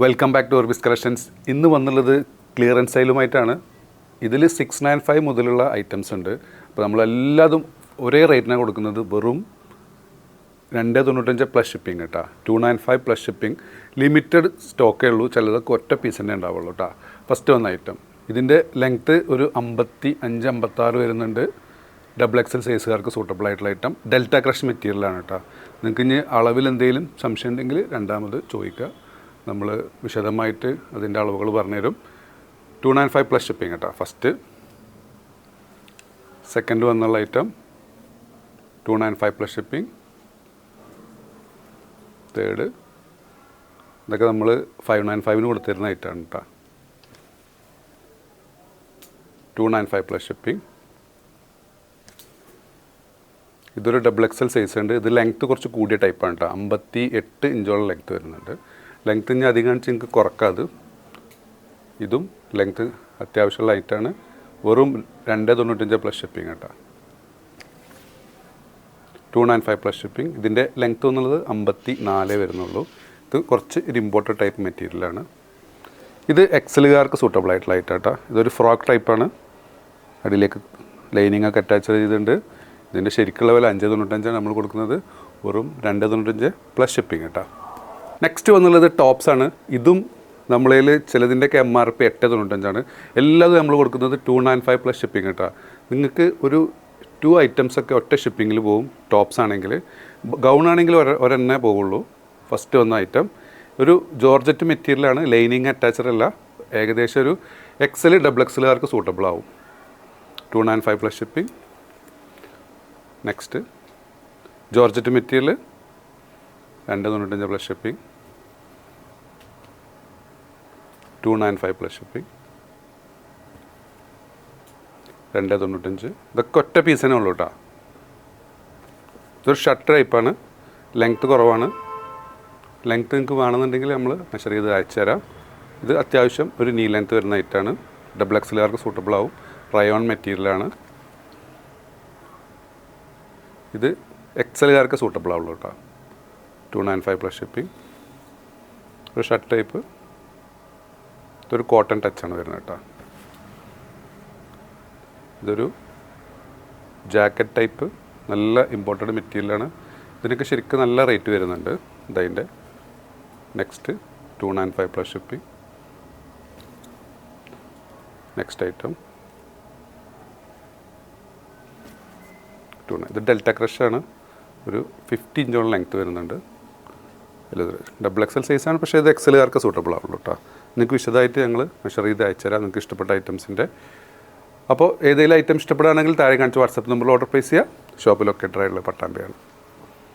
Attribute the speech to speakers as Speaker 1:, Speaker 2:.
Speaker 1: Welcome back to Orbis Collections. ഇന്ന് വന്നുള്ളത് clearance സെയിലുമായിട്ടാണ്. ഇതിൽ 695 മുതലുള്ള ഐറ്റംസ് ഉണ്ട്. അപ്പോൾ നമ്മളെല്ലാതും ഒരേ റേറ്റിനാണ് കൊടുക്കുന്നത്. വെറും 295 പ്ലസ് ഷിപ്പിംഗ് കേട്ടോ. 295 പ്ലസ് ഷിപ്പിംഗ്. ലിമിറ്റഡ് സ്റ്റോക്കേ ഉള്ളൂ, ചിലതൊക്കെ ഒറ്റ പീസ് തന്നെ ഉണ്ടാവുള്ളൂ കേട്ടോ. ഫസ്റ്റ് വന്ന ഐറ്റം, ഇതിൻ്റെ ലെങ്ത്ത് ഒരു 55-56 വരുന്നുണ്ട്. ഡബിൾ എക്സൽ സൈസുകാർക്ക് സൂട്ടബിൾ ആയിട്ടുള്ള ഐറ്റം. ഡെൽറ്റ ക്രഷ് മെറ്റീരിയലാണ് കേട്ടോ. നിങ്ങൾക്ക് ഇനി അളവിൽ എന്തെങ്കിലും സംശയം ഉണ്ടെങ്കിൽ രണ്ടാമത് ചോദിക്കുക, നമ്മൾ വിശദമായിട്ട് അതിൻ്റെ അളവുകൾ പറഞ്ഞുതരും. 295 പ്ലസ് ഷിപ്പിംഗ് കേട്ടോ ഫസ്റ്റ്. സെക്കൻഡ് വന്നുള്ള ഐറ്റം 295 പ്ലസ് ഷിപ്പിംഗ്. തേർഡ് ഇതൊക്കെ നമ്മൾ 595 കൊടുത്തിരുന്ന ഐറ്റമാണ് കേട്ടോ. 295 പ്ലസ് ഷിപ്പിംഗ്. ഇതൊരു ഡബിൾ എക്സൽ സൈസ് ഉണ്ട്. ഇത് ലെങ്ത്ത് കുറച്ച് കൂടിയ ടൈപ്പാണ് കേട്ടോ. 58 ഇഞ്ചോളം ലെങ്ത്ത് വരുന്നുണ്ട്. ലെങ്ത്ത് ഇനി അധികം കാണിച്ച് നിങ്ങൾക്ക് കുറക്കാത്. ഇതും ലെങ്ത്ത് അത്യാവശ്യമുള്ള ഐറ്റാണ്. വെറും 295 പ്ലസ് ഷിപ്പിംഗ് കേട്ടോ. 295 പ്ലസ് ഷിപ്പിംഗ്. ഇതിൻ്റെ ലെങ്ത്ത് എന്നുള്ളത് 54 വരുന്നുള്ളൂ. ഇത് കുറച്ച് ഒരു ഇമ്പോർട്ടഡ് ടൈപ്പ് മെറ്റീരിയലാണ്. ഇത് എക്സലുകാർക്ക് സൂട്ടബിൾ ആയിട്ടുള്ള ഐറ്റാട്ടോ. ഇതൊരു ഫ്രോക്ക് ടൈപ്പാണ്. അടിയിലേക്ക് ലൈനിങ് ഒക്കെ അറ്റാച്ച് ചെയ്തിട്ടുണ്ട്. ഇതിൻ്റെ ശരിക്കുള്ള വില 595 നമ്മൾ കൊടുക്കുന്നത്. വെറും 295 പ്ലസ് ഷിപ്പിംഗ് കേട്ടോ. നെക്സ്റ്റ് വന്നുള്ളത് ടോപ്സ് ആണ്. ഇതും നമ്മളതിൽ ചിലതിൻ്റെയൊക്കെ MRP 895 എല്ലാതും നമ്മൾ കൊടുക്കുന്നത് 295 പ്ലസ് ഷിപ്പിംഗ് കേട്ടോ. നിങ്ങൾക്ക് ഒരു 2 ഐറ്റംസൊക്കെ ഒറ്റ ഷിപ്പിങ്ങിൽ പോകും. ടോപ്സ് ആണെങ്കിൽ. ഗൗൺ ആണെങ്കിൽ ഒരെണ്ണേ പോവുള്ളൂ. ഫസ്റ്റ് വന്ന ഐറ്റം ഒരു ജോർജറ്റ് മെറ്റീരിയലാണ്. ലൈനിങ് അറ്റാച്ചഡ് അല്ല. ഏകദേശം ഒരു എക്സൽ ഡബിൾ എക്സലുകാർക്ക് സൂട്ടബിൾ ആവും. 295 plus shipping. Next georgette material 295 plus shipping. 295 plus shipping. 295. ഇതൊക്കെ ഒറ്റ പീസ് തന്നെ ഉള്ളൂ കേട്ടോ. ഇതൊരു ഷർട്ട് ടൈപ്പാണ്. ലെങ്ത്ത് കുറവാണ്. ലെങ്ത്ത് നിങ്ങൾക്ക് വേണമെന്നുണ്ടെങ്കിൽ നമ്മൾ മെഷർ ചെയ്ത് അയച്ചു തരാം. ഇത് അത്യാവശ്യം ഒരു നീ ലെങ്ത്ത് വരുന്ന ഐറ്റാണ്. ഡബിൾ എക്സലുകാർക്ക് സൂട്ടബിൾ ആവും. റയോൺ മെറ്റീരിയലാണ്. ഇത് എക്സലുകാർക്ക് സൂട്ടബിൾ ആവുള്ളൂ കേട്ടോ. 295 പ്ലസ് ഷിപ്പിംഗ്. ഒരു ഷർട്ട് ടൈപ്പ്. ഇതൊരു കോട്ടൺ ടച്ചാണ് വരുന്നത് കേട്ടോ. ഇതൊരു ജാക്കറ്റ് ടൈപ്പ്. നല്ല ഇമ്പോർട്ടഡ് മെറ്റീരിയലാണ്. ഇതിനൊക്കെ ശരിക്കും നല്ല റേറ്റ് വരുന്നുണ്ട് ഇതതിൻ്റെ. Next 295 plus shipping. Next item ഇത് ഡെൽറ്റ ക്രഷാണ്. ഒരു 50 ഇഞ്ചോളം ലെങ്ത്ത് വരുന്നുണ്ട്. ഇത് ഡബിൾ എക്സൽ സൈസാണ്, പക്ഷേ ഇത് എക്സലുകാർക്ക് സൂട്ടബിൾ ആവുള്ളൂ കേട്ടോ. നിങ്ങൾക്ക് വിശദമായിട്ട് ഞങ്ങൾ മെഷർ ചെയ്ത് അയച്ചുതരാം നിങ്ങൾക്ക് ഇഷ്ടപ്പെട്ട ഐറ്റംസിൻ്റെ. അപ്പോൾ ഏതെങ്കിലും ഐറ്റം ഇഷ്ടപ്പെടുകയാണെങ്കിൽ താഴെ കാണിച്ച് വാട്സപ്പ് നമ്പറിൽ ഓർഡർ പ്ലേസ് ചെയ്യുക. ഷോപ്പ് ലൊക്കേറ്റഡ് ആയിട്ടുള്ള പട്ടാമ്പിയാണ്.